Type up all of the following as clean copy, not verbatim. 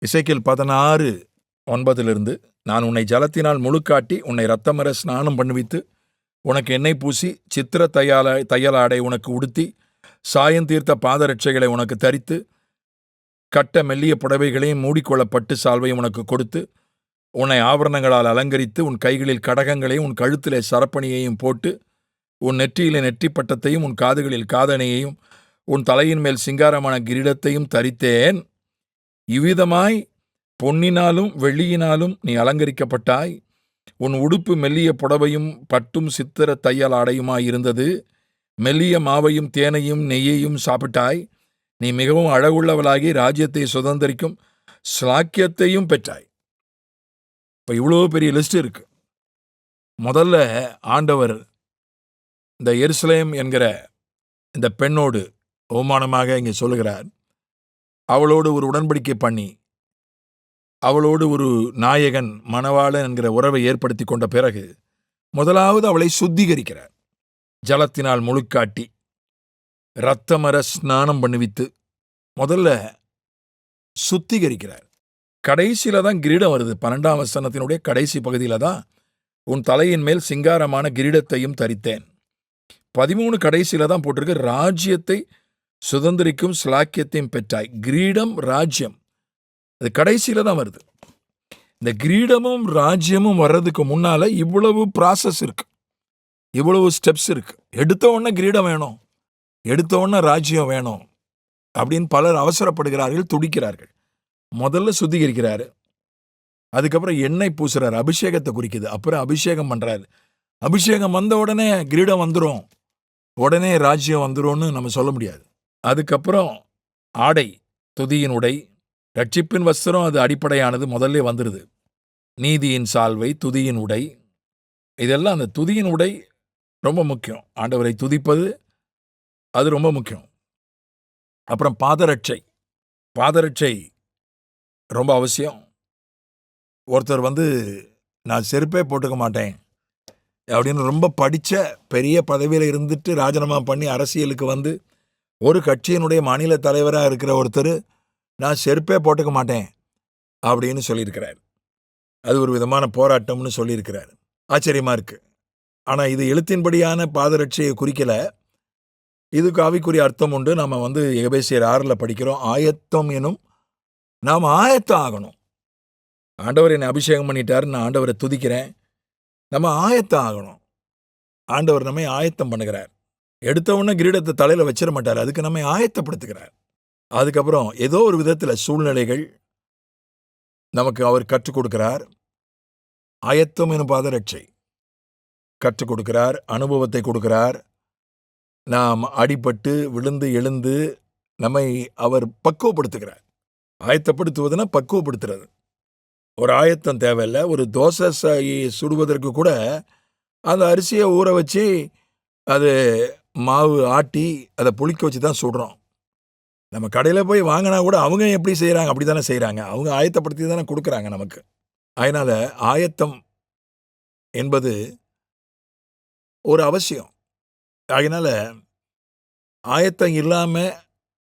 எசேக்கியேல் 16:9 நான் உன்னை ஜலத்தினால் முழுக்காட்டி உன்னை இரத்தமர ஸ்நானம் பண்ணுவித்து உனக்கு எண்ணெய் பூசி சித்திர தையலாடை உனக்கு உடுத்தி சாயம் தீர்த்த பாதரட்சைகளை உனக்கு தரித்து கட்ட மெல்லிய புடவைகளையும் மூடிக்கொள்ள பட்டு சால்வையும் உனக்கு கொடுத்து உன்னை ஆபரணங்களால் அலங்கரித்து உன் கைகளில் கடகங்களையும் உன் கழுத்திலே சரப்பணியையும் போட்டு உன் நெற்றியிலே நெற்றி பட்டத்தையும் உன் காதுகளில் காதணையையும் உன் தலையின் மேல் சிங்காரமான கிரீடத்தையும் தரித்தேன். இவ்விதமாய் பொன்னினாலும் வெள்ளியினாலும் நீ அலங்கரிக்கப்பட்டாய். உன் உடுப்பு மெல்லிய புடவையும் பட்டும் சித்திர தையல் ஆடையுமாயிருந்தது. மெல்லிய மாவையும் தேனையும் நெய்யையும் சாப்பிட்டாய். நீ மிகவும் அழகுள்ளவளாகி ராஜ்யத்தை சுதந்திரிக்கும் ஸ்லாக்கியத்தையும் பெற்றாய். இப்போ இவ்வளோ பெரிய லிஸ்ட் இருக்கு. முதல்ல ஆண்டவர் இந்த எருசலேம் என்கிற இந்த பெண்ணோடு அவமானமாக இங்கே சொல்லுகிறார். அவளோடு ஒரு உடன்படிக்கை பண்ணி அவளோடு ஒரு நாயகன் மணவாளன் என்கிற உறவை ஏற்படுத்தி கொண்ட பிறகு முதலாவது அவளை சுத்திகரிக்கிறார். ஜலத்தினால் முழுக்காட்டி இரத்தமர ஸ்நானம் பண்ணுவித்து முதல்ல சுத்திகரிக்கிறார். கடைசியில தான் கிரீடம் வருது. 12ஆம் வசனத்தினுடைய கடைசி பகுதியில தான் உன் தலையின் மேல் சிங்காரமான கிரீடத்தையும் தரித்தேன். 13 கடைசியில தான் போட்டிருக்கு ராஜ்யத்தை சுதந்திரிக்கும் ஸ்லாக்கியத்தையும் பெற்றாய். கிரீடம் ராஜ்யம் அது கடைசியில தான் வருது. இந்த கிரீடமும் ராஜ்யமும் வர்றதுக்கு முன்னால இவ்வளவு ப்ராசஸ் இருக்கு, இவ்வளவு ஸ்டெப்ஸ் இருக்கு. எடுத்த உடனே கிரீடம் வேணும், எடுத்த உடனே ராஜ்யம் வேணும் அப்படின்னு பலர் அவசரப்படுகிறார்கள், துடிக்கிறார்கள். முதல்ல சுத்திகரிக்கிறாரு, அதுக்கப்புறம் எண்ணெய் பூசுறாரு, அபிஷேகத்தை குறிக்குது. அப்புறம் அபிஷேகம் பண்றாரு. அபிஷேகம் வந்த உடனே கிரீடம் வந்துடும், உடனே ராஜ்யம் வந்துடும்னு நம்ம சொல்ல முடியாது. அதுக்கப்புறம் ஆடை, துதியின் உடை, ரட்சிப்பின் வஸ்திரம், அது அடிப்படையானது, முதல்ல வந்துடுது. நீதியின் சால்வை, துதியின் உடை, இதெல்லாம் அந்த துதியின் உடை ரொம்ப முக்கியம். ஆண்டவரை துதிப்பது அது ரொம்ப முக்கியம். அப்புறம் பாதரட்சை, பாதரட்சை ரொம்ப அவசியம். ஒருத்தர் நான் செருப்பே போட்டுக்க மாட்டேன் அப்படின்னு ரொம்ப படித்த பெரிய பதவியில் இருந்துட்டு ராஜினாமா பண்ணி அரசியலுக்கு ஒரு கட்சியினுடைய மாநில தலைவராக இருக்கிற ஒருத்தர் நான் செருப்பே போட்டுக்க மாட்டேன் அப்படின்னு சொல்லியிருக்கிறார். அது ஒரு விதமான போராட்டம்னு சொல்லியிருக்கிறார். ஆச்சரியமாக இருக்குது. ஆனால் இது எழுத்தின்படியான பாதரட்சையை குறிக்கல. இதுக்கு ஆவிக்குரிய அர்த்தம் உண்டு. நம்ம எபேசியர் 6 படிக்கிறோம். ஆயத்தம் எனும் நாம் ஆயத்தம் ஆகணும். ஆண்டவர் என்னை அபிஷேகம் பண்ணிட்டாரு, நான் ஆண்டவரை துதிக்கிறேன். நம்ம ஆயத்தம் ஆகணும். ஆண்டவர் நம்மை ஆயத்தம் பண்ணுகிறார். எடுத்த உடனே கிரீடத்தை தலையில் வச்சிட மாட்டார், அதுக்கு நம்மை ஆயத்தப்படுத்துகிறார். அதுக்கப்புறம் ஏதோ ஒரு விதத்தில் சூழ்நிலைகள் நமக்கு அவர் கற்றுக் கொடுக்கிறார். ஆயத்தம் எனும் பாதரட்சை கற்றுக் கொடுக்கிறார், அனுபவத்தை கொடுக்கிறார். நாம் அடிபட்டு விழுந்து எழுந்து நம்மை அவர் பக்குவப்படுத்துகிறார். ஆயத்தப்படுத்துவதுன்னா பக்குவப்படுத்துறது. ஒரு ஆயத்தம் தேவையில்லை. ஒரு தோசை சுடுவதற்கு கூட அந்த அரிசியை ஊற வச்சு அது மாவு ஆட்டி அதை புளிக்க வச்சு தான் சுடுறோம். நம்ம கடையில் போய் வாங்கினா கூட அவங்க எப்படி செய்கிறாங்க, அப்படி தானே செய்கிறாங்க. அவங்க ஆயத்தப்படுத்தி தானே கொடுக்குறாங்க நமக்கு. அதனால் ஆயத்தம் என்பது ஒரு அவசியம். அதனால் ஆயத்தம் இல்லாமல்,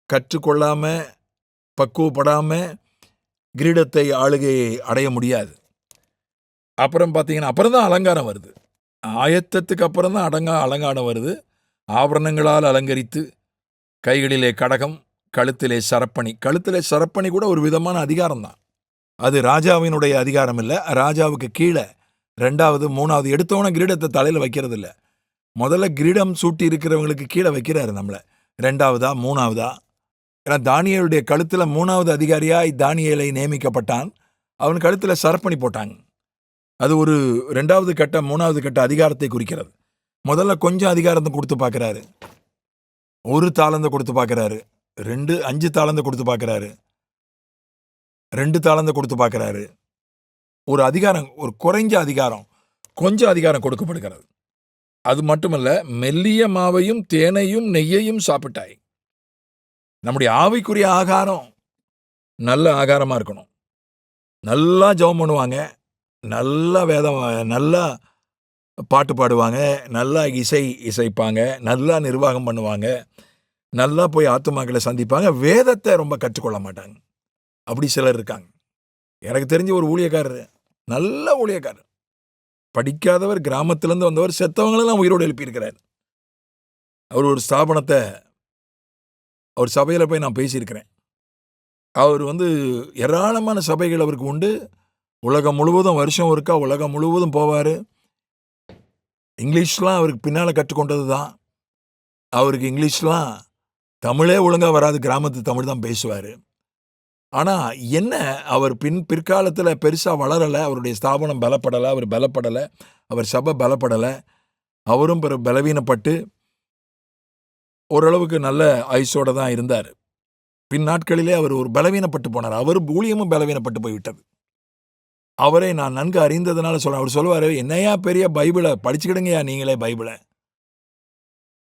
கற்றுக்கொள்ளாமல், பக்குவப்படாமல் கிரீடத்தை ஆளுகையை அடைய முடியாது. அப்புறம் பார்த்தீங்கன்னா அப்புறம் தான் அலங்காரம் வருது. ஆயத்தத்துக்கு அப்புறம் தான் அலங்காரம் வருது. ஆபரணங்களால் அலங்கரித்து கைகளிலே கடகம், கழுத்திலே சரப்பணி. கழுத்திலே சரப்பணி கூட ஒரு விதமான அதிகாரம் தான். அது ராஜாவினுடைய அதிகாரம் இல்லை. ராஜாவுக்கு கீழே 2வது 3வது எடுத்தவன கிரீடத்தை தலையில் வைக்கிறது இல்லை. முதல்ல கிரீடம் சூட்டி இருக்கிறவங்களுக்கு கீழே வைக்கிறாரு நம்மளை. 2வதா 3வதா? ஏன்னா தானியேலுடைய கழுத்தில் 3வது அதிகாரியாய் தானியேலை நியமிக்கப்பட்டான். அவன் கழுத்தில் சரப்பணி போட்டாங்க. அது ஒரு 2வது கட்ட 3வது கட்ட அதிகாரத்தை குறிக்கிறது. முதல்ல கொஞ்சம் அதிகாரத்தை கொடுத்து பார்க்குறாரு. 1 தாளந்தை கொடுத்து பார்க்குறாரு, 5 தாளந்தை கொடுத்து பார்க்குறாரு, 2 தாளந்தை கொடுத்து பார்க்குறாரு. ஒரு அதிகாரம், ஒரு குறைஞ்ச அதிகாரம், கொஞ்சம் அதிகாரம் கொடுக்கப்படுகிறது. அது மட்டுமல்ல, மெல்லிய மாவையும் தேனையும் நெய்யையும் சாப்பிட்டாய். நம்முடைய ஆவிக்குரிய ஆகாரம் நல்ல ஆகாரமாக இருக்கணும். நல்லா ஜெபம் பண்ணுவாங்க, நல்லா வேதம், நல்லா பாட்டு பாடுவாங்க, நல்லா இசைப்பாங்க, நல்லா நிர்வாகம் பண்ணுவாங்க, நல்லா போய் ஆத்துமாக்களை சந்திப்பாங்க. வேதத்தை ரொம்ப கற்றுக்கொள்ள மாட்டாங்க. அப்படி சிலர் இருக்காங்க. எனக்கு தெரிஞ்ச ஒரு ஊழியக்காரர், நல்ல ஊழியக்காரர், படிக்காதவர், கிராமத்திலேருந்து வந்தவர், செத்தவங்களெல்லாம் உயிரோடு எழுப்பியிருக்கிறார். அவர் ஒரு ஸ்தாபனத்தை, அவர் சபையில் போய் நான் பேசியிருக்கிறேன். அவர் ஏராளமான சபைகள் அவருக்கு உண்டு. உலகம் முழுவதும் வருஷம் ஒருக்கா உலகம் முழுவதும் போவார். இங்கிலீஷ்லாம் அவருக்கு பின்னால் கற்றுக்கொண்டது தான். அவருக்கு இங்கிலீஷ்லாம் தமிழே ஒழுங்காக வராது, கிராமத்து தமிழ் தான் பேசுவார். ஆனால் என்ன, அவர் பிற்காலத்தில் பெருசாக வளரலை, அவருடைய ஸ்தாபனம் பலப்படலை, அவர் பலப்படலை, அவர் சபை பலப்படலை. அவரும் பலவீனப்பட்டு ஓரளவுக்கு நல்ல ஆயுசோடு தான் இருந்தார். பின் நாட்களிலே அவர் ஒரு பலவீனப்பட்டு போனார். அவர் ஊழியமும் பலவீனப்பட்டு போய்விட்டது. அவரை நான் நன்கு அறிந்ததுனால சொல்கிறேன். அவர் சொல்லுவார், என்னையா பெரிய பைபிளை படிச்சுக்கிடுங்கய்யா, நீங்களே பைபிளை,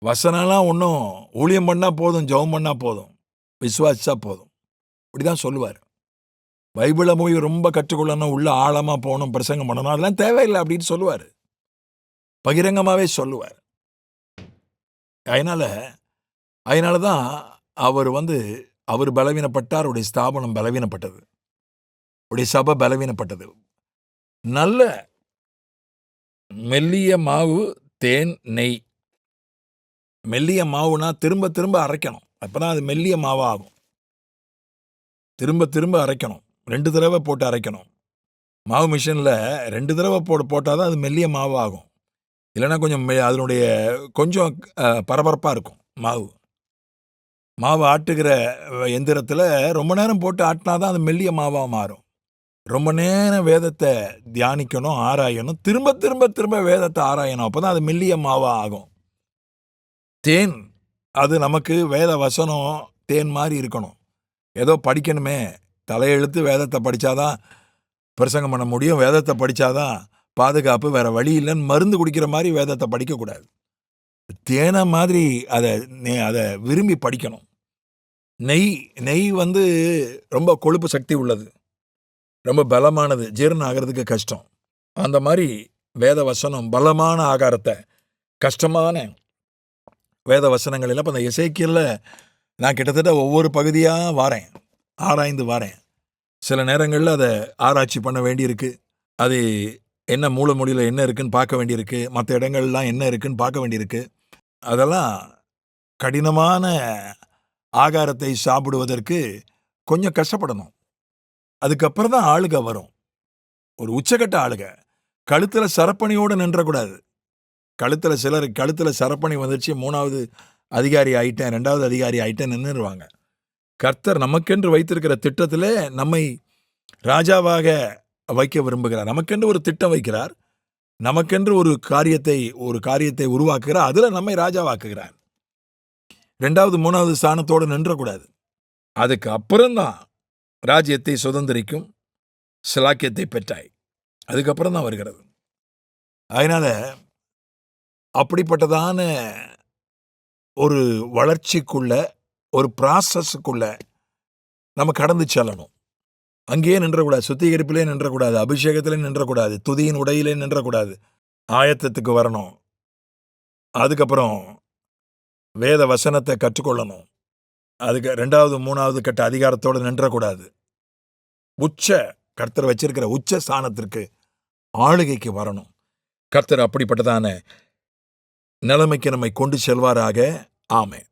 வசனம்லாம் ஒன்றும், ஊழியம் பண்ணால் போதும், ஜெபம் பண்ணால் போதும், விசுவாசிச்சா போதும், இப்படி தான் சொல்லுவார். பைபிளை போய் ரொம்ப கற்றுக்கொள்ளணும், உள்ள ஆழமாக போகணும், பிரசங்கம் பண்ணணும், அதெல்லாம் தேவையில்லை அப்படின்னு சொல்லுவார். பகிரங்கமாகவே சொல்லுவார். அதனால தான் அவர் பலவீனப்பட்டார், அவருடைய ஸ்தாபனம் பலவீனப்பட்டது, அவருடைய சபை பலவீனப்பட்டது. நல்ல மெல்லிய மாவு, தேன், நெய். மெல்லிய மாவுனா திரும்ப திரும்ப அரைக்கணும், அப்பதான் அது மெல்லிய மாவாகும். திரும்ப திரும்ப அரைக்கணும், 2 தடவை போட்டு அரைக்கணும். மாவு மிஷினில் 2 தடவை போட்டால் தான் அது மெல்லிய மாவு ஆகும். இல்லைன்னா அதனுடைய கொஞ்சம் பரபரப்பாக இருக்கும். மாவு ஆட்டுகிற எந்திரத்தில் ரொம்ப நேரம் போட்டு ஆட்டினா தான் அது மெல்லிய மாவாக மாறும். ரொம்ப நேரம் வேதத்தை தியானிக்கணும், ஆராயணும், திரும்ப திரும்ப திரும்ப வேதத்தை ஆராயணும், அப்போ தான் அது மெல்லிய மாவாக ஆகும். தேன், அது நமக்கு வேத வசனம் தேன் மாதிரி இருக்கணும். ஏதோ படிக்கணுமே, தலையெழுத்து வேதத்தை படித்தாதான் பிரசங்கம் பண்ண முடியும், வேதத்தை படித்தாதான் பாதுகாப்பு, வேறு வழி இல்லைன்னு மருந்து குடிக்கிற மாதிரி வேதத்தை படிக்கக்கூடாது. தேனை மாதிரி அதை விரும்பி படிக்கணும். நெய் ரொம்ப கொழுப்பு சக்தி உள்ளது, ரொம்ப பலமானது, ஜீரணம் ஆகிறதுக்கு கஷ்டம். அந்த மாதிரி வேத வசனம் பலமான ஆகாரத்தை, கஷ்டமான வேத வசனங்கள் எல்லாம். இப்போ அந்த எசேக்கியேலில் நான் கிட்டத்தட்ட ஒவ்வொரு பகுதியாக ஆராய்ந்து வாரேன். சில நேரங்களில் அதை ஆராய்ச்சி பண்ண வேண்டியிருக்கு, அது என்ன மூலமொழியில் என்ன இருக்குன்னு பார்க்க வேண்டியிருக்கு, மற்ற இடங்கள்லாம் என்ன இருக்குன்னு பார்க்க வேண்டியிருக்கு. அதெல்லாம் கடினமான ஆகாரத்தை சாப்பிடுவதற்கு கொஞ்சம் கஷ்டப்படணும். அதுக்கப்புறம் தான் ஆளுக வரும், ஒரு உச்சக்கட்ட ஆளுக. கழுத்தில் சரப்பணியோடு நின்றக்கூடாது. கழுத்தில் சரப்பணி வந்துருச்சு, 3வது அதிகாரி ஆயிட்டேன், 2வது அதிகாரி ஆயிட்டேன் நின்றுடுவாங்க. கர்த்தர் நமக்கென்று வைத்திருக்கிற திட்டத்தில் நம்மை ராஜாவாக வைக்க விரும்புகிறார். நமக்கென்று ஒரு திட்டம் வைக்கிறார், நமக்கென்று ஒரு காரியத்தை உருவாக்குகிறார், அதில் நம்மை ராஜாவாக்குகிறார். 2வது 3வது ஸ்தானத்தோடு நின்றக்கூடாது. அதுக்கு அப்புறம்தான் ராஜ்யத்தை சுதந்திரிக்கும் சிலாக்கியத்தை பெற்றாய், அதுக்கப்புறம் தான் வருகிறது. அதனால் அப்படிப்பட்டதான ஒரு வளர்ச்சிக்குள்ள, ஒரு ப்ராசஸுக்குள்ள நம்ம கடந்து செல்லணும். அங்கேயே நின்றக்கூடாது, சுத்திகரிப்பிலே நின்றக்கூடாது, அபிஷேகத்திலே நின்றக்கூடாது, துதியின் உடையிலே நின்றக்கூடாது, ஆயத்தத்துக்கு வரணும். அதுக்கப்புறம் வேத வசனத்தை கற்றுக்கொள்ளணும். அதுக்கு 2வது 3வது கட்ட அதிகாரத்தோடு நின்றக்கூடாது. கர்த்தர் வச்சிருக்கிற உச்ச ஸ்தானத்திற்கு, ஆளுகைக்கு வரணும். கர்த்தர் அப்படிப்பட்டதான நிலைமைக்கு நம்மை கொண்டு செல்வாராக. ஆமென்.